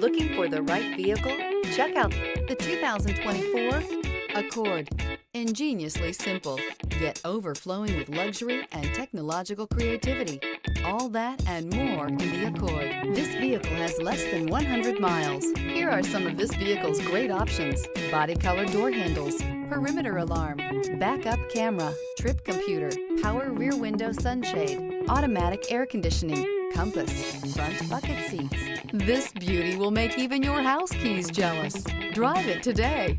Looking for the right vehicle? Check out the 2024 Accord. Ingeniously simple, yet overflowing with luxury and technological creativity. All that and more in the Accord. This vehicle has less than 100 miles. Here are some of this vehicle's great options: body color door handles, perimeter alarm, backup camera, trip computer, power rear window sunshade, automatic air conditioning, compass, front bucket seats. This beauty will make even your house keys jealous. Drive it today.